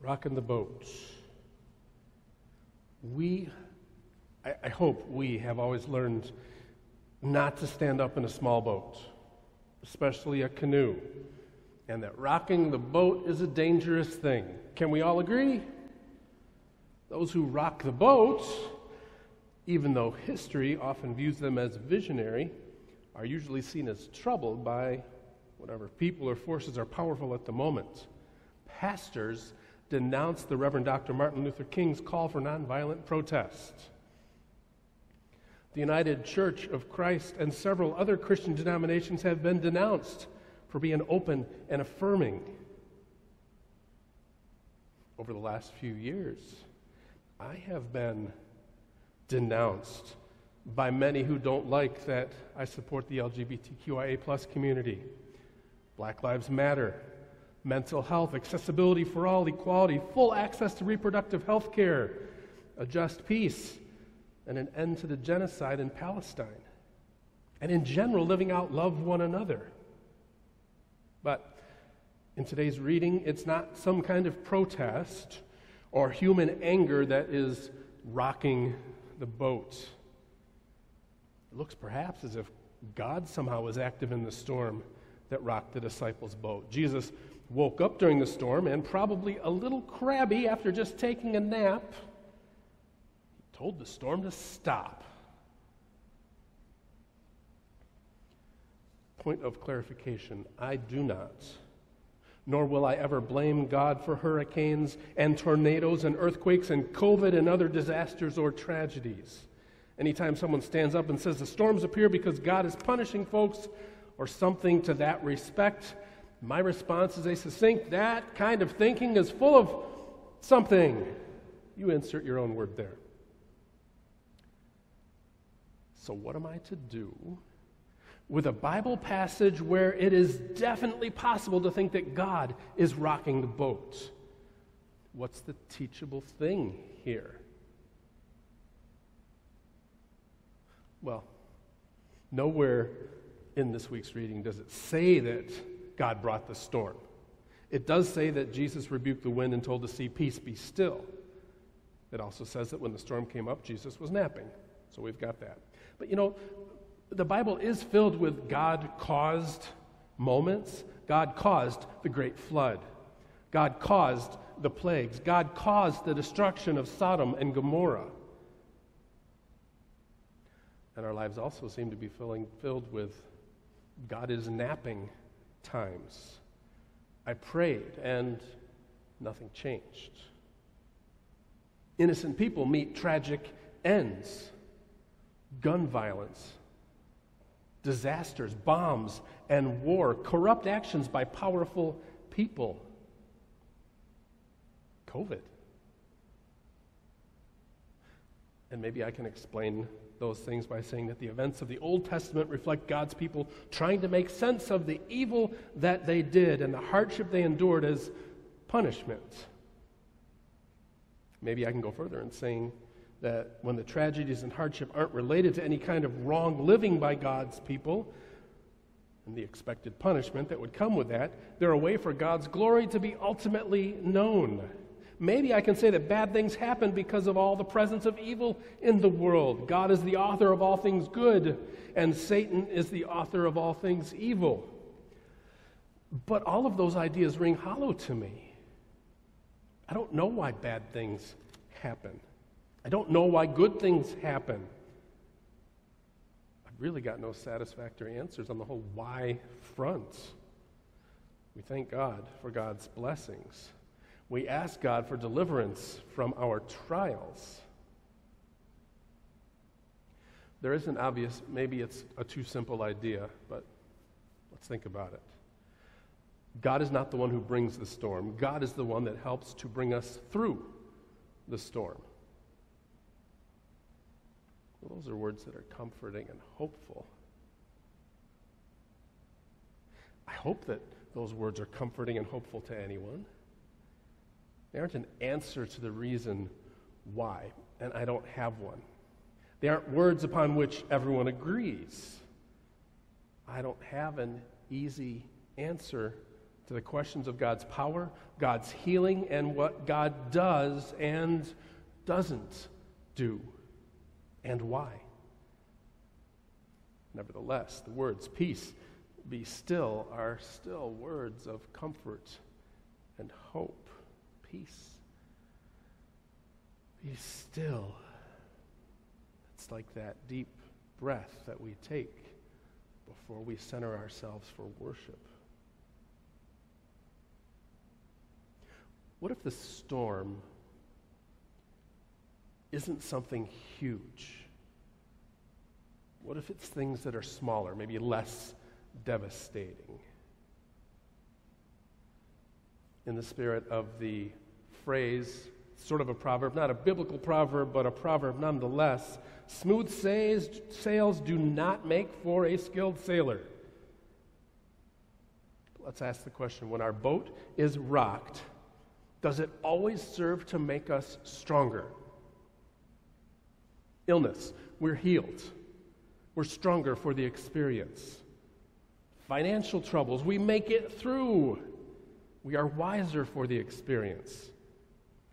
Rocking the boat. I hope we have always learned not to stand up in a small boat, especially a canoe, and that rocking the boat is a dangerous thing. Can we all agree? Those who rock the boat, even though history often views them as visionary, are usually seen as troubled by whatever people or forces are powerful at the moment. Pastors denounced the Reverend Dr. Martin Luther King's call for nonviolent protest. The United Church of Christ and several other Christian denominations have been denounced for being open and affirming. Over the last few years, I have been denounced by many who don't like that I support the LGBTQIA+ community. Black Lives Matter, mental health, accessibility for all, equality, full access to reproductive health care, a just peace, and an end to the genocide in Palestine. And in general, living out love one another. But in today's reading, it's not some kind of protest or human anger that is rocking the boat. It looks perhaps as if God somehow was active in the storm that rocked the disciples' boat. Jesus woke up during the storm and, probably a little crabby after just taking a nap, he told the storm to stop. Point of clarification, I do not, nor will I ever blame God for hurricanes and tornadoes and earthquakes and COVID and other disasters or tragedies. Anytime someone stands up and says the storms appear because God is punishing folks or something to that respect, my response is a succinct, that kind of thinking is full of something. You insert your own word there. So what am I to do with a Bible passage where it is definitely possible to think that God is rocking the boat? What's the teachable thing here? Well, nowhere in this week's reading does it say that God brought the storm. It does say that Jesus rebuked the wind and told the sea, "Peace, be still." It also says that when the storm came up, Jesus was napping. So we've got that. But the Bible is filled with God-caused moments. God caused the great flood. God caused the plagues. God caused the destruction of Sodom and Gomorrah. And our lives also seem to be filled with God is napping times. I prayed and nothing changed. Innocent people meet tragic ends. Gun violence, disasters, bombs, and war, corrupt actions by powerful people. COVID. And maybe I can explain those things by saying that the events of the Old Testament reflect God's people trying to make sense of the evil that they did and the hardship they endured as punishment. Maybe I can go further in saying that when the tragedies and hardship aren't related to any kind of wrong living by God's people and the expected punishment that would come with that, they're a way for God's glory to be ultimately known. Maybe I can say that bad things happen because of all the presence of evil in the world. God is the author of all things good, and Satan is the author of all things evil. But all of those ideas ring hollow to me. I don't know why bad things happen. I don't know why good things happen. I've really got no satisfactory answers on the whole why front. We thank God for God's blessings. We ask God for deliverance from our trials. There is an obvious, maybe it's a too simple idea, but let's think about it. God is not the one who brings the storm. God is the one that helps to bring us through the storm. Well, those are words that are comforting and hopeful. I hope that those words are comforting and hopeful to anyone. They aren't an answer to the reason why, and I don't have one. They aren't words upon which everyone agrees. I don't have an easy answer to the questions of God's power, God's healing, and what God does and doesn't do, and why. Nevertheless, the words peace, be still, are still words of comfort and hope. Peace. Be still. It's like that deep breath that we take before we center ourselves for worship. What if the storm isn't something huge? What if it's things that are smaller, maybe less devastating? In the spirit of the phrase, sort of a proverb, not a biblical proverb, but a proverb nonetheless, smooth sails do not make for a skilled sailor. Let's ask the question, when our boat is rocked, does it always serve to make us stronger? Illness, we're healed. We're stronger for the experience. Financial troubles, we make it through. We are wiser for the experience.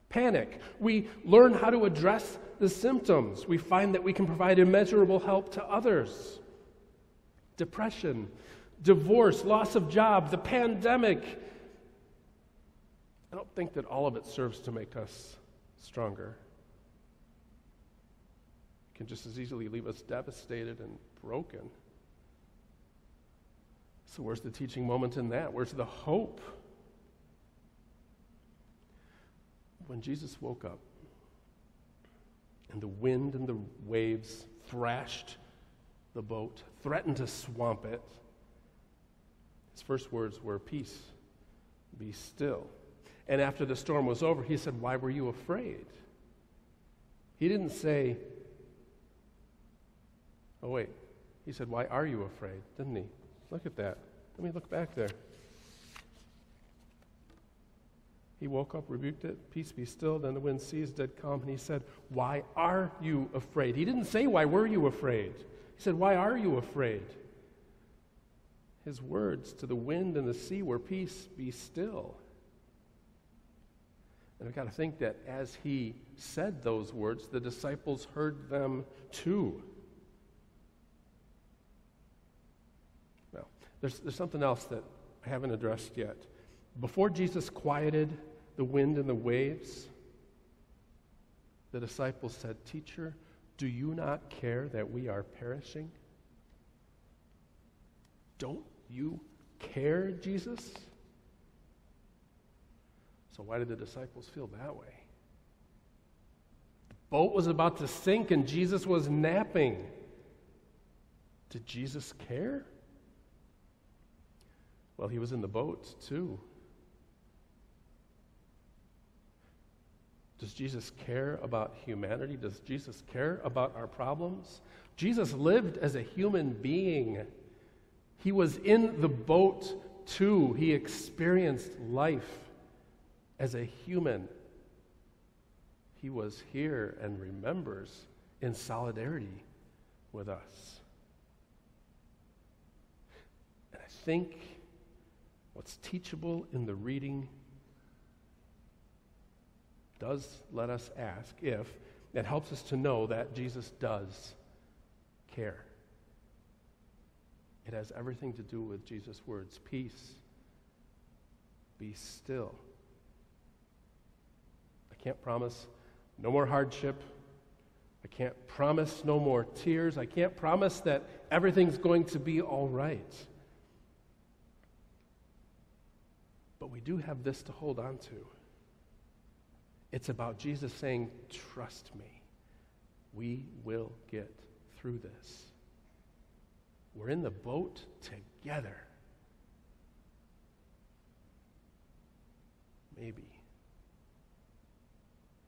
Panic, we learn how to address the symptoms. We find that we can provide immeasurable help to others. Depression, divorce, loss of job, the pandemic. I don't think that all of it serves to make us stronger. It can just as easily leave us devastated and broken. So where's the teaching moment in that? Where's the hope? When Jesus woke up and the wind and the waves thrashed the boat, threatened to swamp it, his first words were, peace, be still. And after the storm was over, he said, why were you afraid? He didn't say, oh wait, he said, why are you afraid? Didn't he? Look at that. Let me look back there. He woke up, rebuked it, peace be still, then the wind ceased, dead calm, and he said, why are you afraid? He didn't say, why were you afraid? He said, why are you afraid? His words to the wind and the sea were, peace be still. And I've got to think that as he said those words, the disciples heard them too. Well, there's something else that I haven't addressed yet. Before Jesus quieted the wind and the waves, the disciples said, Teacher, do you not care that we are perishing? Don't you care, Jesus? So why did the disciples feel that way? The boat was about to sink and Jesus was napping. Did Jesus care? Well, he was in the boat too. Does Jesus care about humanity? Does Jesus care about our problems? Jesus lived as a human being. He was in the boat too. He experienced life as a human. He was here and remembers in solidarity with us. And I think what's teachable in the reading does let us ask if it helps us to know that Jesus does care. It has everything to do with Jesus' words, peace, be still. I can't promise no more hardship. I can't promise no more tears. I can't promise that everything's going to be all right. But we do have this to hold on to. It's about Jesus saying, trust me, we will get through this. We're in the boat together. Maybe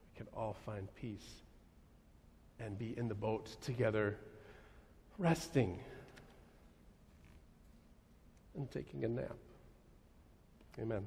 we can all find peace and be in the boat together, resting and taking a nap. Amen.